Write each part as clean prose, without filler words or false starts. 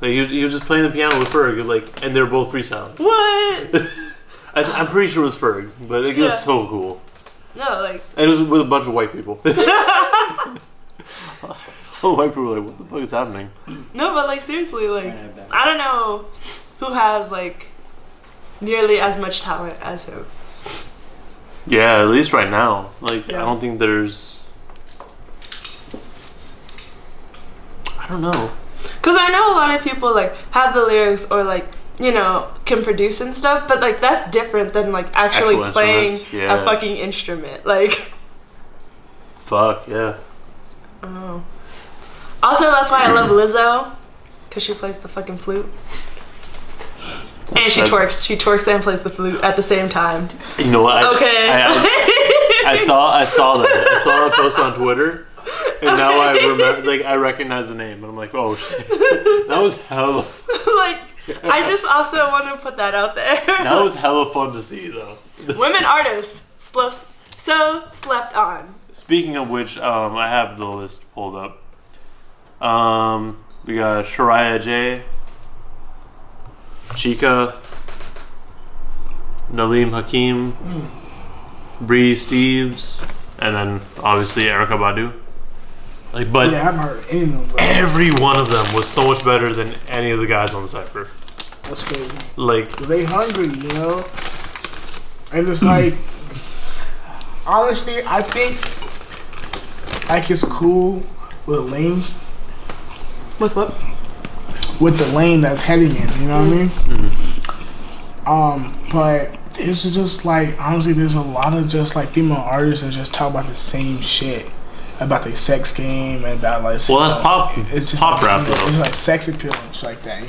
Like he was just playing the piano with Ferg, like, and they're both freestyling. What? I'm pretty sure it was Ferg, but it was so cool. No, like. And it was with a bunch of white people. All white people were like, what the fuck is happening? No, but like seriously, like I don't know who has like nearly as much talent as him. Yeah, at least right now. Like I don't think there's. I don't know. Cause I know a lot of people like have the lyrics or like can produce and stuff, but like that's different than like actually playing a fucking instrument. Like. Fuck yeah. Oh. Also, that's why I love Lizzo, cause she plays the fucking flute. And she twerks. She twerks and plays the flute at the same time. You know what? I saw that. I saw that post on Twitter, and now I remember. Like I recognize the name, and I'm like, oh shit, that was hella. Like I just also want to put that out there. That was hella fun to see, though. Women artists so slept on. Speaking of which, I have the list pulled up. We got Shariah J, Chica, Nalim Hakim, Bree Steves, and then obviously Erykah Badu. Like, but I haven't heard any of them. Bro. Every one of them was so much better than any of the guys on the cypher. That's crazy. Like, 'cause they hungry, and it's like, honestly, I think like it's cool with lane. With what? With the lane that's heading in, you know what I mean? Mm-hmm. But this is just like, honestly, there's a lot of just like female artists that just talk about the same shit. About the sex game and about like. Well, that's pop. It's just pop like, rap, though. It's like sex appeal and shit like that,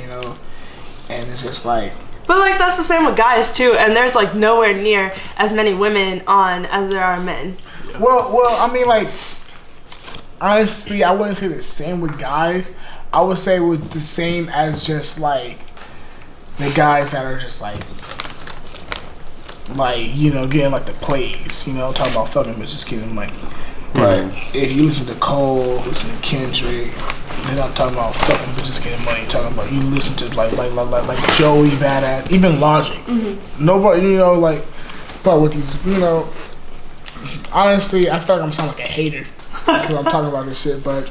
And it's just like. But like that's the same with guys too, and there's like nowhere near as many women on as there are men. Yeah. Well, I mean, like, honestly, I wouldn't say the same with guys. I would say with the same as just like the guys that are just like getting like the plays, talking about fucking bitches getting money. But if you listen to Cole, listen to Kendrick, they're not talking about fucking bitches getting money. Talking about you listen to like Joey Badass, even Logic. Mm-hmm. Nobody, but with these, honestly, I feel like I'm sounding like a hater because I'm talking about this shit, but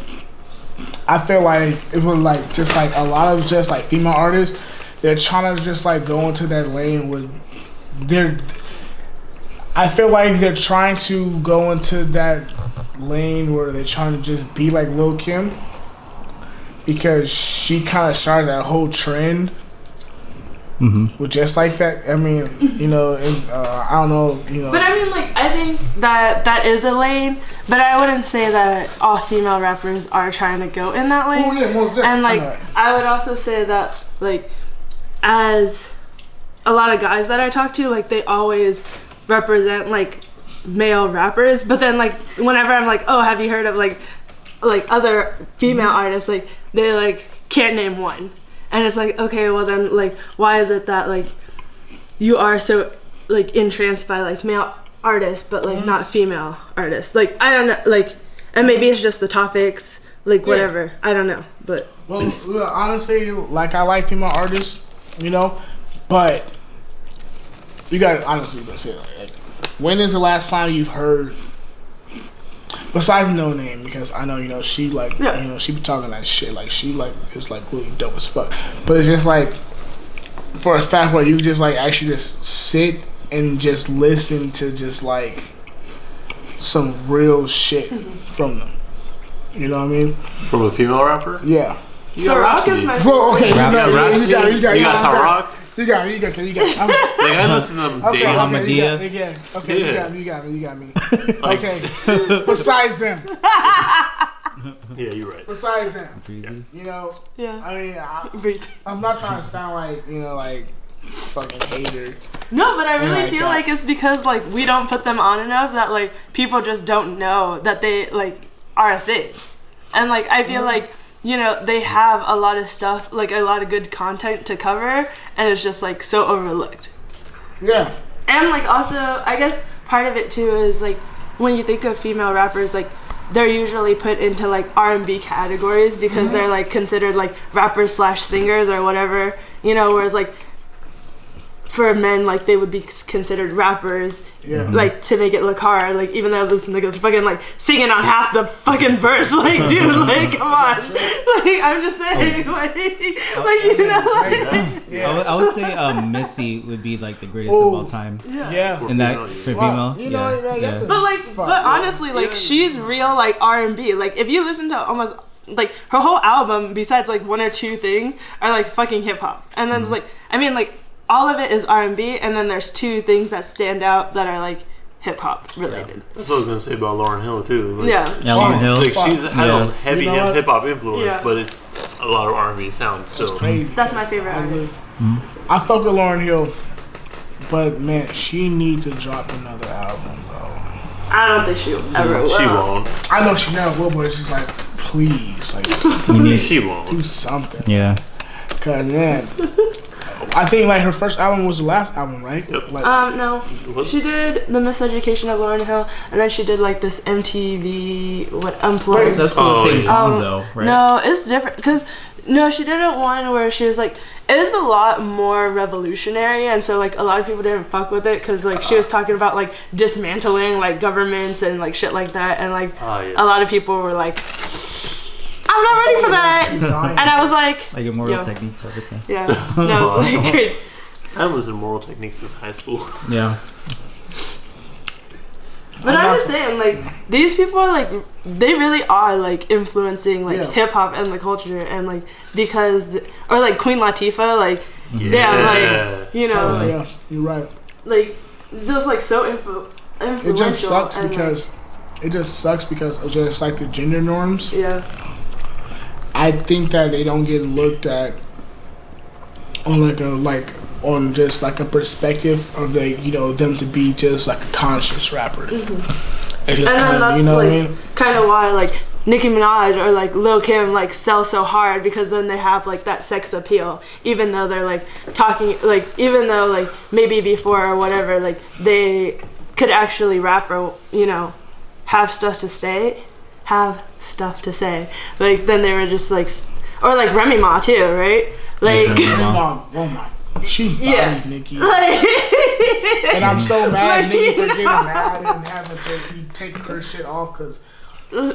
I feel like it was like just like a lot of just like female artists, they're trying to just like go into that lane with I feel like they're trying to go into that lane where they're trying to just be like Lil' Kim because she kind of started that whole trend with just like that. I mean, I don't know, But I mean, like, I think that is a lane, but I wouldn't say that all female rappers are trying to go in that lane. Oh, yeah, most definitely. And like, I would also say that like, as a lot of guys that I talk to, like, they always represent like male rappers, but then like whenever I'm like, oh, have you heard of like other female artists, like they like can't name one, and it's like, okay, well then like why is it that like you are so like entranced by like male artists but like not female artists? Like I don't know, like, and maybe it's just the topics, like whatever, I don't know, but well honestly, like I like female artists, but you gotta honestly say like, when is the last time you've heard, besides No Name, because I know she like she be talking that shit, like she like is like really dope as fuck, but it's just like for a fact where you just like actually just sit and just listen to just like some real shit from them. You know what I mean? From a female rapper? Yeah. So Rock is my well, okay, you got Rock. You got me. Like I listen to them daily. You got me. Okay. Besides them. Yeah, you're right. Besides them. Yeah. I mean, I'm not trying to sound like, like fucking hater. No, but I really feel like it's because like we don't put them on enough that like people just don't know that they like are a thing. And like I feel like they have a lot of stuff, like a lot of good content to cover, and it's just like so overlooked. Yeah. And like also, I guess part of it too is like when you think of female rappers, like they're usually put into like R&B categories because they're like considered like rappers / singers or whatever, you know, whereas like for men, like they would be considered rappers, like to make it look hard, like even though this nigga's fucking like singing on half the fucking verse, like dude, like come on, like I'm just saying, like you know, like, I would say Missy would be like the greatest of all time. Yeah. And that for female, you know, yeah. but honestly, like she's real like R&B. Like if you listen to almost like her whole album, besides like 1 or 2 things, are like fucking hip hop, and then it's like I mean like. All of it is R&B, and then there's 2 things that stand out that are like hip hop related. That's what I was gonna say about Lauryn Hill too. Like, Lauryn Hill. Like she's had a heavy hip hop influence, Yeah. but it's a lot of R&B sound still. It's crazy. That's my favorite artist. I fuck with Lauryn Hill, but man, she needs to drop another album, bro. I don't think she ever will. She won't. I know she never will, but it's just like, please, like, She won't. do something. Yeah. Cause man, I think like her first album was the last album, right? Yep. Like, No. She did The Miseducation of Lauryn Hill, and then she did like this MTV Unplugged. That's still the same songs though, right? No, it's different because she did it one where she was like, it is a lot more revolutionary, and so like a lot of people didn't fuck with it because like she was talking about like dismantling like governments and like shit like that, and like a lot of people were like, I'm not ready for that, and I was like Immortal Technique type of thing. Yeah, that was like great. I haven't listened to Moral Technique since high school. Yeah. But I'm just saying, like, these people are like, they really are like influencing like hip hop and the culture, and like because or like Queen Latifah, like like you know, like, yeah, you're right. Like it's just like so influential. It just sucks and, because of just like the gender norms. Yeah. I think that they don't get looked at on on just like a perspective of them to be just like a conscious rapper. It's just and that's you know like, what I mean? kind of why like Nicki Minaj or like Lil Kim like sell so hard, because then they have like that sex appeal, even though they're like talking like, even though like maybe before or whatever like they could actually rap or have stuff to say, like then they were just like, or like Remy Ma too, right? Like oh my, she bodied Nicki. Like, and I'm so mad at Nicki for getting mad and having to take her shit off because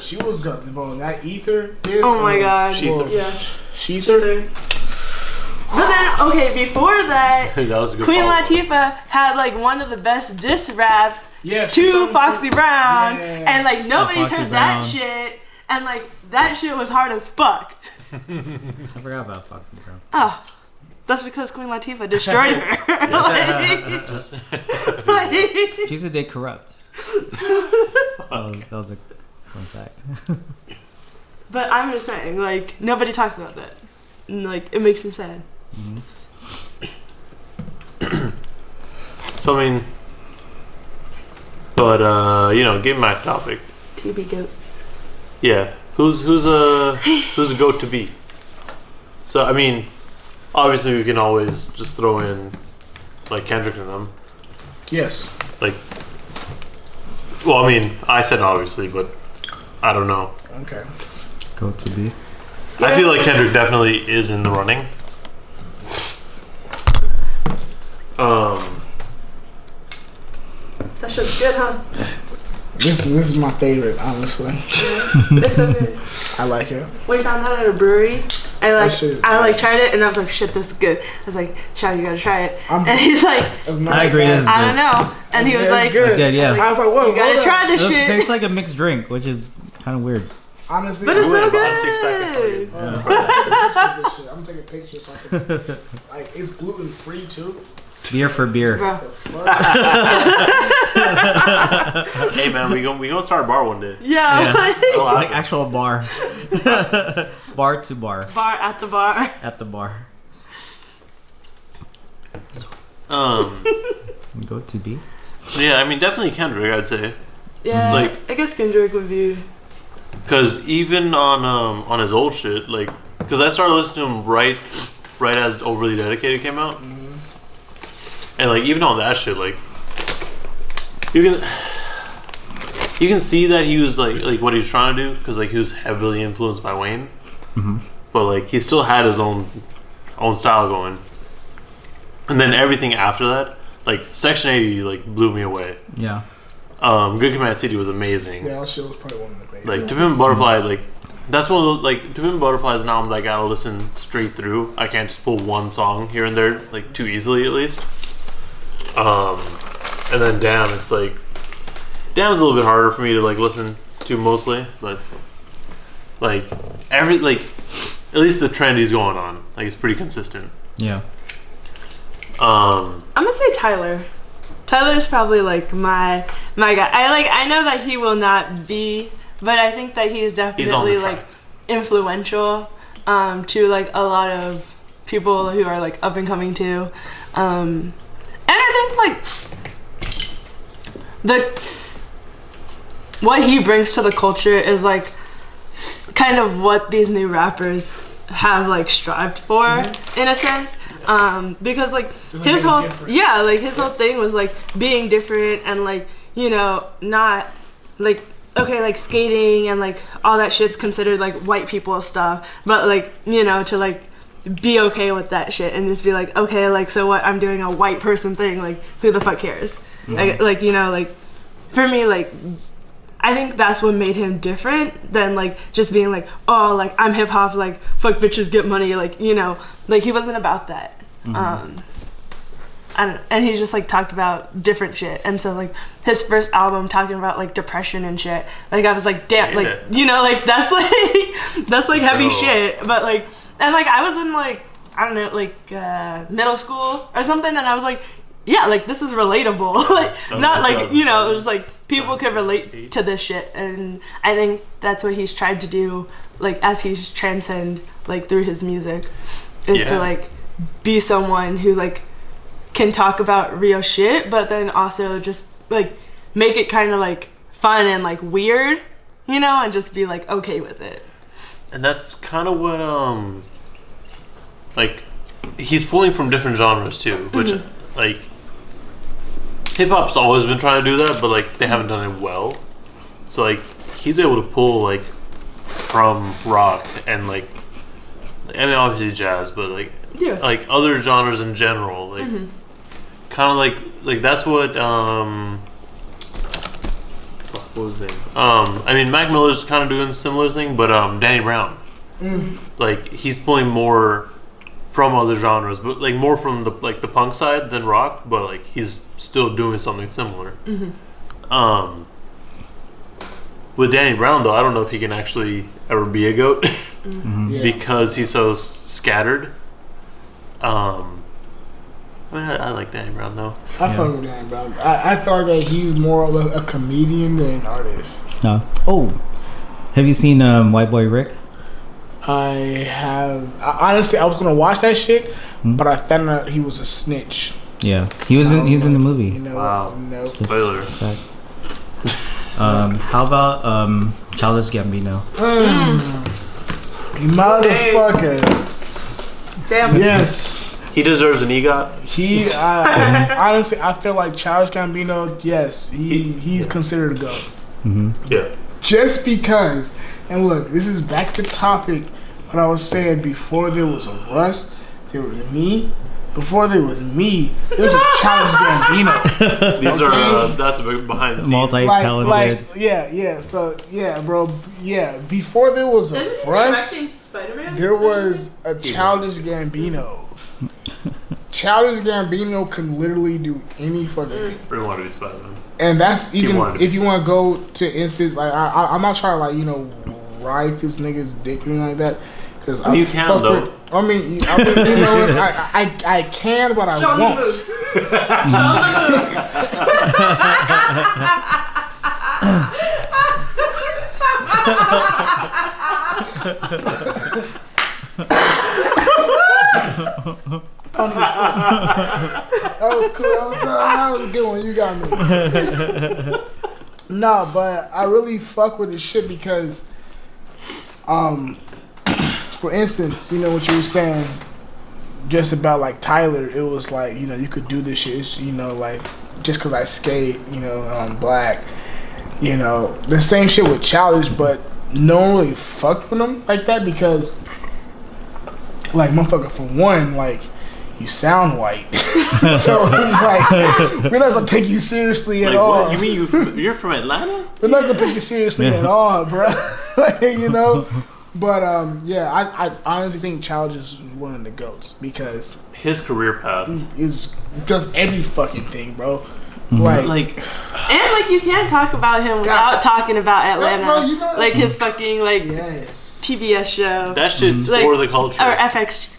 she was good, bro. That Ether oh my god. Sheether. But then, okay, before that, that was a good Queen follow-up. Latifah had like one of the best diss raps Yeah, to Foxy Brown, and like nobody's Foxy heard Brown. that shit, and like that shit was hard as fuck. I forgot about Foxy Brown. Oh, that's because Queen Latifah destroyed her. like, She's a day corrupt. That was a fun fact. but I'm just saying, like nobody talks about that. And, like it makes me sad. So I mean, but getting back to topic. To be goats. Yeah, who's a goat to be? So I mean, obviously we can always just throw in like Kendrick and them. Yes. Like, well, I mean, I said obviously, but I don't know. Okay. Go to be. I feel like Kendrick definitely is in the running. That shit's good, huh? This is my favorite, honestly. It's so good. I like it. We found that at a brewery. I shit is tried it and I was like, shit, this is good. I was like, Shad, you gotta try it. I'm- And he's like, I agree. This is I good. don't know. And he was It's like, good. It's good, yeah. I was like, whoa, you gotta try this It shit. tastes like a mixed drink, which is kind of weird. Honestly, But it's so About a six-pack good. I'm taking pictures so I can, like, it's gluten free too. Beer for beer. Bro. Hey man, we gonna start a bar one day. Yeah. Like actual bar. Bar to bar. Bar at the bar. At the bar. Go to be. Yeah, I mean definitely Kendrick, I'd say, Yeah. Like- I guess Kendrick would be. because even on his old shit, like, because I started listening to him right as Overly Dedicated came out, and like even on that shit, like you can. you can see that he was like what he was trying to do because like he was heavily influenced by Wayne, but like he still had his own style going. And then everything after that, like Section 80, like blew me away. Yeah. Good Command City was amazing. Yeah, that shit was probably one of the greatest. Like To Pimp a Butterfly, like that's one of those, like To Pimp a Butterfly is an album that I gotta listen straight through. I can't just pull one song here and there like too easily at least. And then Damn, it's like Damn's a little bit harder for me to like listen to mostly, but like at least the trend he's going on, like it's pretty consistent. Yeah. I'm gonna say Tyler. Tyler's probably like my guy. I know that he will not be, but I think that he's definitely like influential to like a lot of people who are like up and coming too. And I think like what he brings to the culture is like kind of what these new rappers have like strived for in a sense. Because like his whole his whole thing was like being different and like, you know, not like okay, like skating and like all that shit's considered like white people stuff, but like, you know, to like be okay with that shit and just be like, okay, like so what, I'm doing a white person thing, like who the fuck cares? Like you know, like for me, like I think that's what made him different than like just being like, oh, like I'm hip hop, like fuck bitches, get money, like, you know, like he wasn't about that. I don't know. And he just like talked about different shit, and so like his first album talking about like depression and shit, like I was like, damn, like, you know, like that's like heavy shit, but like, and like I was in like, I don't know, like middle school or something, and I was like, yeah, like this is relatable. Like not like, you know, it was like people could relate to this shit, and I think that's what he's tried to do, like as he's transcend like through his music, is to like be someone who like can talk about real shit, but then also just like make it kind of like fun and like weird, you know, and just be like okay with it. And that's kind of what like he's pulling from different genres too, which like hip hop's always been trying to do that, but like they haven't done it well. So like he's able to pull like from rock and like, I mean obviously jazz, but like like other genres in general, like kind of like that's what was it? I mean Mac Miller's kind of doing a similar thing, but Danny Brown, like he's pulling more from other genres, but like more from the like the punk side than rock, but like he's still doing something similar. With Danny Brown though, I don't know if he can actually ever be a GOAT because he's so scattered. I mean, I like Danny Brown though. I fuck with Danny Brown. I thought that he's more of a comedian than an artist. No. Oh, have you seen White Boy Rick? I have. Honestly, I was gonna watch that shit, but I found out he was a snitch. Yeah, he was in the movie. You know, wow. No. Spoiler. How about Childish Gambino? You motherfucker. Damn. Yes. He deserves an EGOT. He honestly, I feel like Childish Gambino. Yes, he's considered a GOAT. Yeah. Just because, and look, this is back to topic. What I was saying before there was a Russ, there was me. Before there was me, there was a Childish Gambino. These are that's a big behind the scenes. Multi-talented. Like, yeah. So yeah, bro, yeah. Before there was a Russ, there was a Childish Gambino. Childish Gambino can literally do any fucking thing. Really want to be Spider-Man. And that's even if you want to go to instance, like I'm not trying to like, you know, ride this nigga's dick or anything like that. Cause you can though. I mean, you know, I can, but I won't. That was cool. That was a good one. You got me. No, but I really fuck with this shit because, for instance, you know what you were saying, just about like Tyler. It was like, you know, you could do this shit. It's, you know, like just because I skate, you know, and I'm black, you know, the same shit with Childish, but no one really fucked with him like that because, like, motherfucker, for one, like, you sound white. So it's like, we're not gonna take you seriously at all. What? You mean you're from Atlanta? We're not gonna take you seriously at all, bro. Like, you know? But, yeah, I honestly think Childish is one of the GOATs because his career path does every fucking thing, bro. And like you can't talk about him without talking about Atlanta. Bro, you know, like his fucking like yes. TBS show. That shit's for the culture. Or FX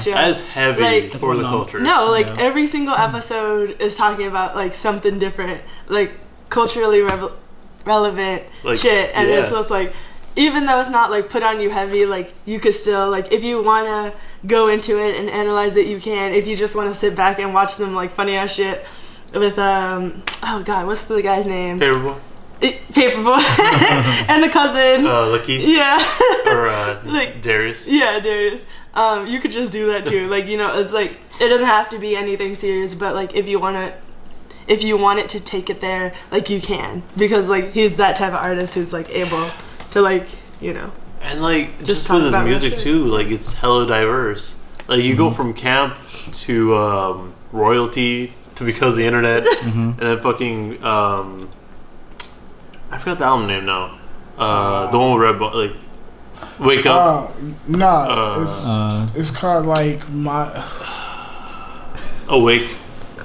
show. That is heavy like, for the culture. No, like every single episode is talking about like something different, like culturally relevant like, shit, and it's just like, even though it's not like put on you heavy, like you could still like if you wanna go into it and analyze it, you can. If you just want to sit back and watch some like funny ass shit with oh god, what's the guy's name? Paperboy and the cousin. Lucky. Yeah. Or like Darius. Yeah, Darius. You could just do that too. Like, you know, it's like it doesn't have to be anything serious, but like if you want it to take it there, like you can, because like he's that type of artist who's like able to like, you know. And like just with his music too, like it's hella diverse. Like you go from camp to royalty to because of the internet, and then fucking I forgot the album name now. The one with Red Bull, like Wake Up. It's called like Awake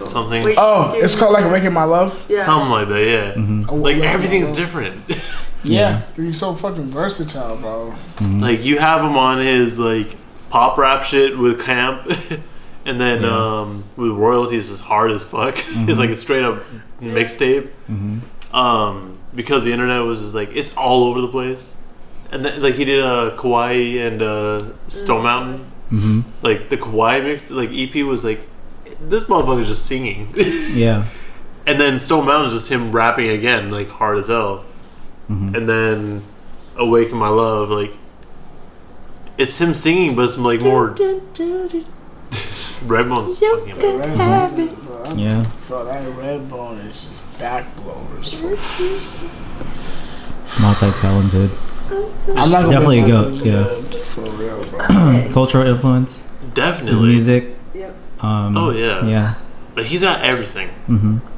something. It's called like Awaken My Love. Yeah. Something like that. Yeah. Like everything's different. Yeah, he's so fucking versatile, bro. Like you have him on his like pop rap shit with camp. And then with royalties, it's hard as fuck. It's like a straight up mixtape. Because the internet was just like it's all over the place. And then like he did Kauai and Stone Mountain. Like the Kauai mix, like EP was like this motherfucker's just singing. And then Stone Mountain is just him rapping again, like hard as hell. And then Awaken My Love, like it's him singing, but it's like more. Redbone's fucking Bro, that Redbone is just backblowers. Multi-talented. I'm not definitely a GOAT. Yeah. For real, bro. Cultural influence. Definitely. Music. Yep. Oh yeah. Yeah. But he's got everything.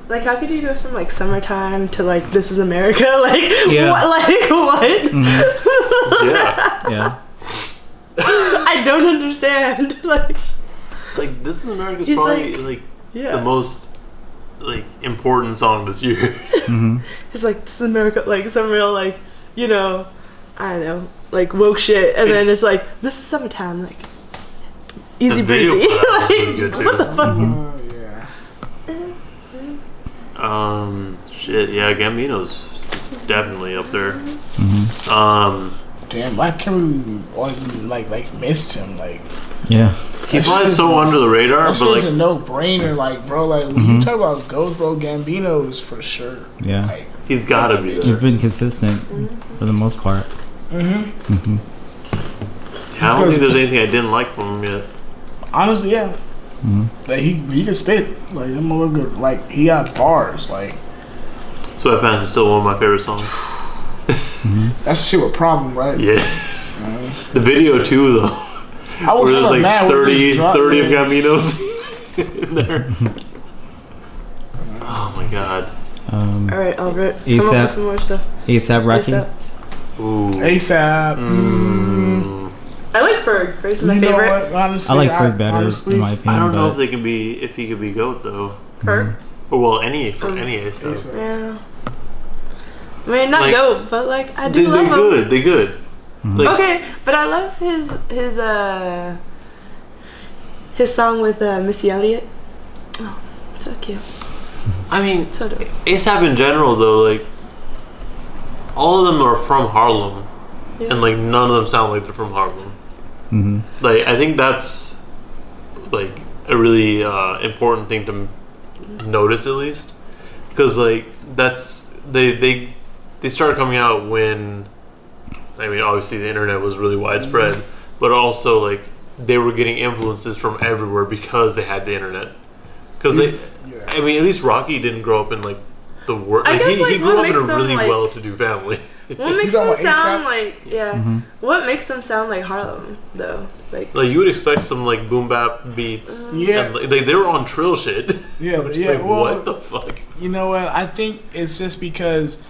Like, how could you go from like Summertime to like This Is America? Like, Yeah. what? Like, what? Yeah. I don't understand. Like This Is America's He's probably like the most like important song this year. It's like This Is America, like some real like, you know, I don't know, like woke shit, and then it's like This Is Summertime, like easy breezy. Like, what the fuck? Shit, yeah, Gambino's definitely up there. Damn, why can't we like missed him? Like, yeah, he flies so under the radar, that but like a no brainer. Like, bro, like when you talk about GOATs, bro, Gambino is for sure. Yeah, like, he's gotta be there. He's been consistent for the most part. Yeah, I don't think there's anything I didn't like from him yet. Honestly, yeah. Like he can spit. Like that motherfucker. Like he got bars. Like Sweatpants is still one of my favorite songs. that's the shit with Problem, right? Yeah. The video too, though. I was where there's like mad 30 of Gambino's in there. Oh my god. All right, Albert. ASAP. Come up with some more stuff. ASAP Rocky. Ooh. ASAP. I like Ferg. Ferg's my favorite. What, honestly, I like Ferg better, honestly, in my opinion. I don't know but- if he could be GOAT though. Ferg? Or well, any ASAP. Yeah. I mean, not Like, GOAT, but like I do They're love him. good. They're good. Like, Okay, but I love his song with Missy Elliott. Oh, so cute. I mean, So dope. ASAP in general though, like all of them are from Harlem, and like none of them sound like they're from Harlem. Like I think that's like a really important thing to notice, at least, because like that's they started coming out when, I mean, obviously the internet was really widespread, but also like they were getting influences from everywhere because they had the internet. Because I mean, at least Rocky didn't grow up in like the work. I Like, guess, he like, grew what up in a makes them, really like- well-to-do family. What makes talking them about sound A$AP? like What makes them sound like Harlem though? Like Like, you would expect some like boom bap beats. Yeah. And, like, they were on trill shit. Yeah, Which is yeah. like, Well, what the fuck? you know what? I think it's just because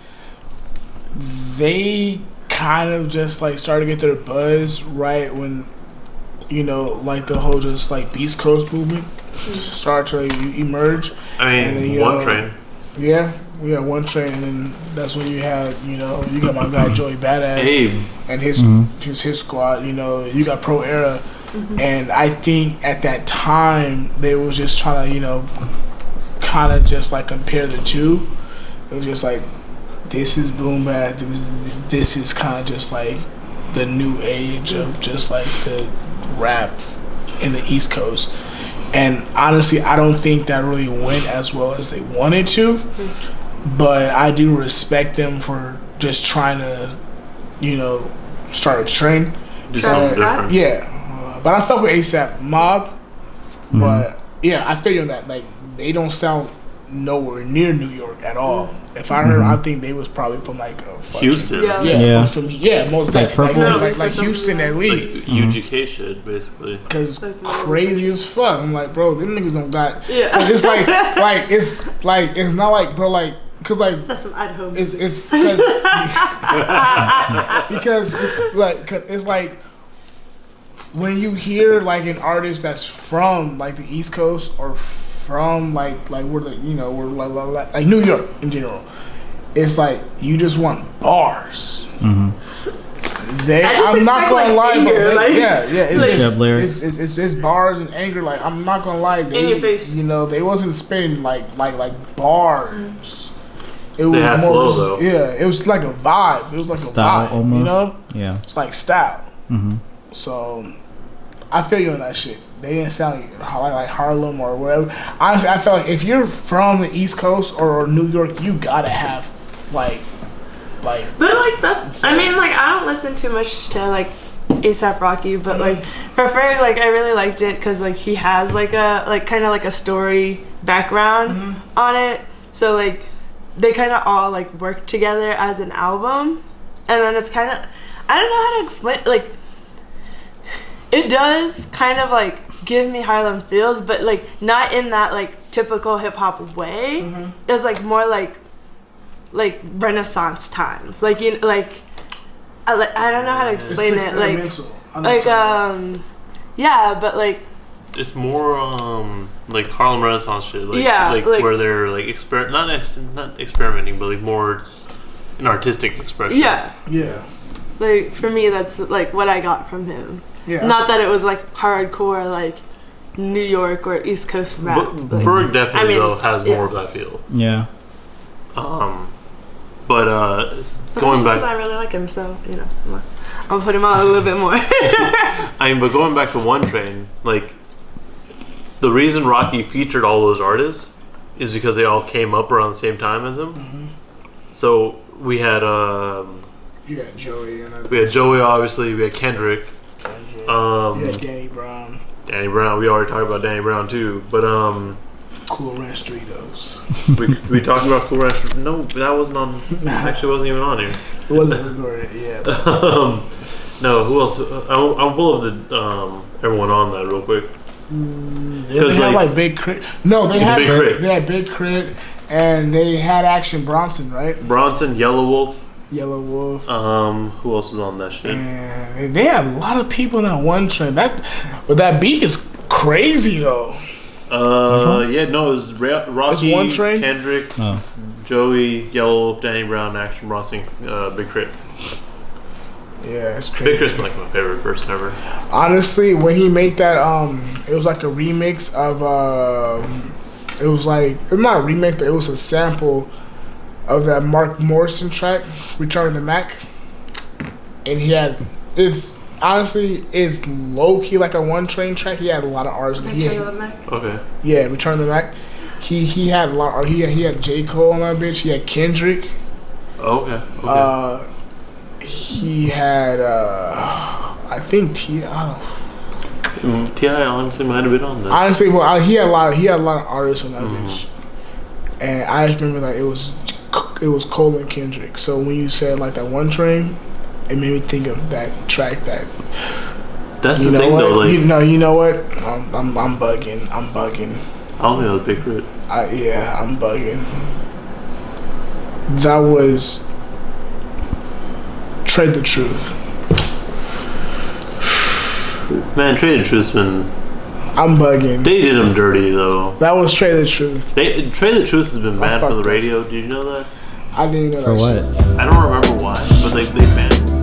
they kind of just like started to get their buzz right when, you know, like the whole just like Beast Coast movement started to like, emerge. I mean, And then, you One know, Train. Yeah, we had One Train, and then that's when you had, you know, you got my guy Joey Badass Abe. and his squad. You know, you got Pro Era, and I think at that time they was just trying to, you know, kind of just like compare the two. It was just like, this is boom bap. This is kind of just like the new age of just like the rap in the East Coast. And honestly, I don't think that really went as well as they wanted to. But I do respect them for just trying to, you know, start a trend. Do something different. Yeah, but I fuck with A$AP Mob. But yeah, I feel you on that. Like, they don't sound nowhere near New York at all. If I heard, I think they was probably from like a fucking, Houston. Yeah. Yeah, from most Like definitely. Purple? Like Houston at Like least. UGK shit, basically. Cause it's Like, crazy as fuck. I'm like, bro, them niggas don't got. Yeah. 'Cause it's like it's not like, bro, like, cause like that's some Idaho it's music. because it's like when you hear like an artist that's from like the East Coast or from like where the, you know, where like New York in general, it's like you just want bars. They, I just I'm not expect, gonna like, lie, anger, but they, like- yeah, it's like- just, Shab lyrics. it's bars and anger. Like, I'm not gonna lie, In your face. you know, they wasn't spitting like bars. It was had more, flow, though. yeah, it was like a vibe. It was like Style a vibe, almost. you know. Yeah. It's like style. Mm-hmm. So I feel you on that shit. They didn't sound like Harlem or whatever. Honestly, I feel like if you're from the East Coast or New York, you gotta have like. But like that's, I mean, like, I don't listen too much to like A$AP Rocky, but like for Ferg, like I really liked it because like he has like a kind of like a story background on it, so like they kind of all like work together as an album, and then it's kind of, I don't know how to explain, like it does kind of like give me Harlem feels, but like not in that like typical hip hop way. It's like more like Renaissance times, like, you know, like I don't know how to explain it, like yeah, but like It's more like Harlem Renaissance shit. Like, Yeah, like like- where they're like not experimenting, but like more it's an artistic expression. yeah, Yeah. like for me that's like what I got from him. Yeah. Not that it was like hardcore like New York or East Coast rap. But like, Berg definitely I mean, though has yeah. more of that feel. Yeah. But going because I back, really like him, so you know, I'll put him on a little bit more. I mean, but going back to One Train, like the reason Rocky featured all those artists is because they all came up around the same time as him. So we had You got Joey and we had Joey, obviously. We had Kendrick. you had Danny Brown, Danny Brown. We already talked about Danny Brown too, but Cool Ranch Doritos. we talked about Cool Ranch. No, that wasn't on. Actually, wasn't even on here. It wasn't recorded, yeah. But No, who else? I'll pull up the everyone on that real quick. they had like Big Crit. No, they had Big Crit. They had Big Crit, and they had Action Bronson, right? Bronson, Yellow Wolf. Yellow Wolf. Who else was on that shit? And they had a lot of people in that One Train. But that beat is crazy though. Yeah, no, it was Rocky, It's One Train? Kendrick, Oh. Joey, Yellow Wolf, Danny Brown, Action Bronson, Big Crit. Yeah, it's Big crazy. Crit's like my favorite person ever. Honestly, when he made that, it was like a remix of, it was not a remix, but it was a sample of that Mark Morrison track, Return of the Mac. And it's low key like a One Train track. He had a lot of artists. Okay. Yeah, Return of the Mac. He had a lot. He had J. Cole on that bitch. He had Kendrick. Okay. He had I think T.I. T.I. honestly might have been on that. Honestly, well, he had a lot of artists on that bitch. and I just remember that it was Cole and Kendrick. So when you said like that One Train, it made me think of that track. That's you the know thing what? though. Like, you know what? I'm bugging. I'm bugging. I don't think that was Big Crit. Yeah, I'm bugging. That was Trade the Truth. Man, Trade the Truth's been. I'm bugging. They did him dirty though. That was Trade the Truth. Trade the Truth has been banned from the fucked up. radio. Did you know that? I didn't know For that what? shit. I don't remember why, but they banned.